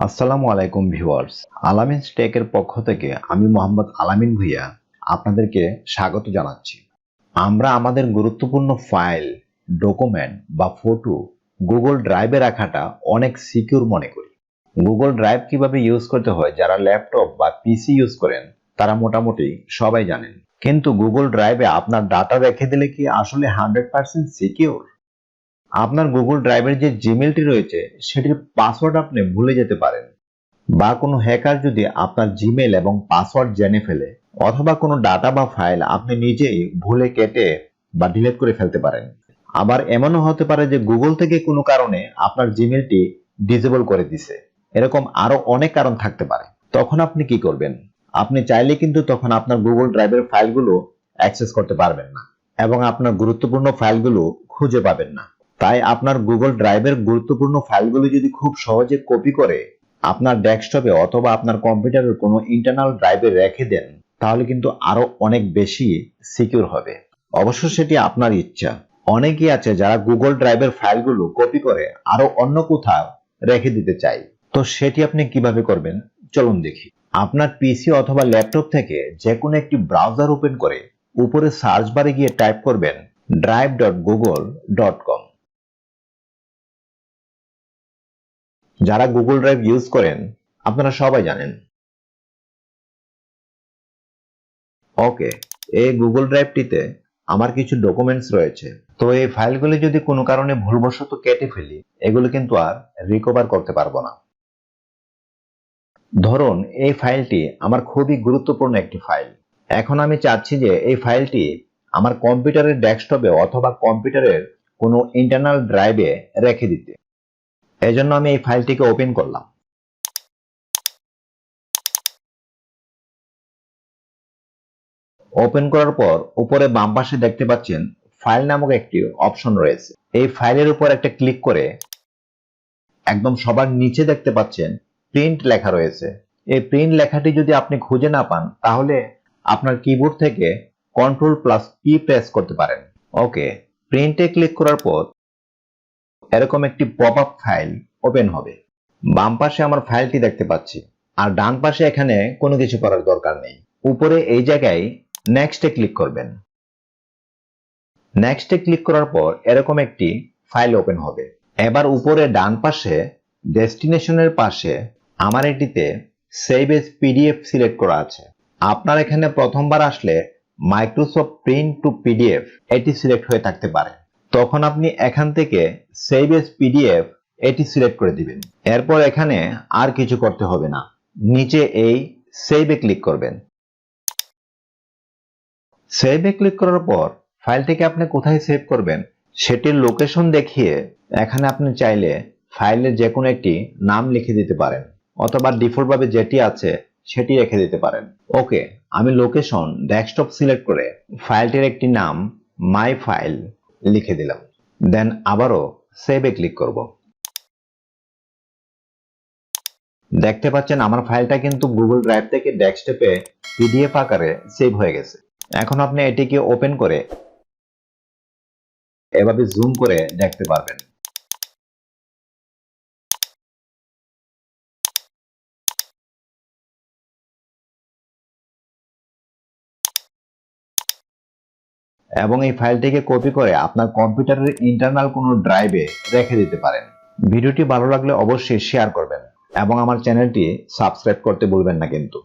আসসালামু আলাইকুম ভিউয়ার্স। আলামিন টেকের পক্ষ থেকে আমি মোহাম্মদ আলামিন ভুঁইয়া আপনাদেরকে স্বাগত জানাচ্ছি। আমরা আমাদের গুরুত্বপূর্ণ ফাইল, ডকুমেন্ট বা ফটো গুগল ড্রাইভে রাখাটা অনেক সিকিউর মনে করি। গুগল ড্রাইভ কিভাবে ইউজ করতে হয় যারা ল্যাপটপ বা পিসি ইউজ করেন তারা মোটামুটি সবাই জানেন। কিন্তু গুগল ড্রাইভে আপনার ডাটা রেখে দিলে কি আসলে 100% সিকিউর? আপনার গুগল ড্রাইভের যে জিমেলটি রয়েছে সেটির পাসওয়ার্ড আপনি ভুলে যেতে পারেন, বা কোনো হ্যাকার যদি আপনার জিমেল এবং পাসওয়ার্ড জেনে ফেলে, অথবা কোনো ডাটা বা ফাইল আপনি নিজেই ভুলে কেটে বা ডিলিট করে ফেলতে পারেন। আবার এমনও হতে পারে যে গুগল থেকে কোনো কারণে আপনার জিমেলটি ডিসেবল করে দিছে। এরকম আরো অনেক কারণ থাকতে পারে। তখন আপনি কি করবেন? আপনি চাইলে কিন্তু তখন আপনার গুগল ড্রাইভের ফাইলগুলো অ্যাক্সেস করতে পারবেন না এবং আপনার গুরুত্বপূর্ণ ফাইলগুলো খুঁজে পাবেন না। তাই আপনার গুগল ড্রাইভের গুরুত্বপূর্ণ ফাইলগুলো যদি খুব সহজে কপি করে আপনার ডেস্কটপে অথবা আপনার কম্পিউটারের কোনো ইন্টারনাল ড্রাইভে রেখে দেন, তাহলে কিন্তু আরো অনেক বেশি সিকিউর হবে। অবশ্য সেটি আপনার ইচ্ছা। অনেকেই আছে যারা গুগল ড্রাইভের ফাইলগুলো কপি করে আরো অন্য কোথাও রেখে দিতে চায়। তো সেটি আপনি কিভাবে করবেন চলুন দেখি। আপনার পিসি অথবা ল্যাপটপ থেকে যে কোনো একটি ব্রাউজার ওপেন করে উপরে সার্চ বারে গিয়ে টাইপ করবেন drive.google.com। যারা গুগল ড্রাইভ ইউজ করেন আপনারা সবাই জানেন। ওকে, এই গুগল ড্রাইভটিতে আমার কিছু ডকুমেন্টস রয়েছে। তো এই ফাইলগুলি যদি কোনো কারণে ভুলবশত কেটে ফেলি, এগুলো কিন্তু আর রিকভার করতে পারবো না। ধরুন এই ফাইলটি আমার খুবই গুরুত্বপূর্ণ একটি ফাইল। এখন আমি চাচ্ছি যে এই ফাইলটি আমার কম্পিউটারের ডেস্কটপে অথবা কম্পিউটারের কোনো ইন্টারনাল ড্রাইভে রেখে দিতে। এজন্য আমি এই ফাইলটিকে ওপেন করলাম। ওপেন করার পর উপরে বাম পাশে দেখতে পাচ্ছেন ফাইল নামক একটি অপশন রয়েছে। এই ফাইলের উপর একটা ক্লিক করে একদম সবার নিচে দেখতে পাচ্ছেন প্রিন্ট লেখা রয়েছে। এই প্রিন্ট লেখাটি যদি আপনি খুঁজে না পান, তাহলে আপনার কিবোর্ড থেকে Ctrl+P প্রেস করতে পারেন। ওকে, প্রিন্টে ক্লিক করার পর এরকম একটি পপ আপ ফাইল ওপেন হবে। বাম পাশে আমার ফাইলটি দেখতে পাচ্ছি, আর ডান পাশে এখানে কোনো কিছু করার দরকার নেই। উপরে এই জায়গায় নেক্সটে ক্লিক করবেন। নেক্সটে ক্লিক করার পর এরকম একটি ফাইল ওপেন হবে। এবার উপরে ডান পাশে ডেস্টিনেশনের পাশে আমার এটিতে সেভ এজ পিডিএফ সিলেক্ট করা আছে। আপনার এখানে প্রথমবার আসলে মাইক্রোসফট প্রিন্ট টু পিডিএফ এটি সিলেক্ট হয়ে থাকতে পারে। তখন আপনি এখান থেকে সেভ এজ পিডিএফ এটি সিলেক্ট করে দিবেন। এরপর এখানে আর কিছু করতে হবে না, নিচে এই সেভে ক্লিক করবেন। সেভে ক্লিক করার পর ফাইলটিকে আপনি কোথায় সেভ করবেন সেটির লোকেশন দেখিয়ে এখানে আপনি চাইলে ফাইলের যে কোনো একটি নাম লিখে দিতে পারেন, অথবা ডিফল্ট ভাবে যেটি আছে সেটি রেখে দিতে পারেন। ওকে, আমি লোকেশন ডেস্কটপ সিলেক্ট করে ফাইলটির একটি নাম মাই ফাইল লিখে দিলাম। দেন আবারও সেভে ক্লিক করব। দেখতে পাচ্ছেন আমার ফাইলটা কিন্তু গুগল ড্রাইভ থেকে ডেস্কটপে পিডিএফ আকারে সেভ হয়ে গেছে। এখন আপনি এটিকে ওপেন করে এভাবে জুম করে দেখতে পারবেন। এবং এই ফাইলটিকে কপি করে আপনার কম্পিউটারের ইন্টারনাল কোনো ড্রাইভে রেখে দিতে পারেন। ভিডিওটি ভালো লাগলে অবশ্যই শেয়ার করবেন এবং আমার চ্যানেলটি সাবস্ক্রাইব করতে ভুলবেন না কিন্তু।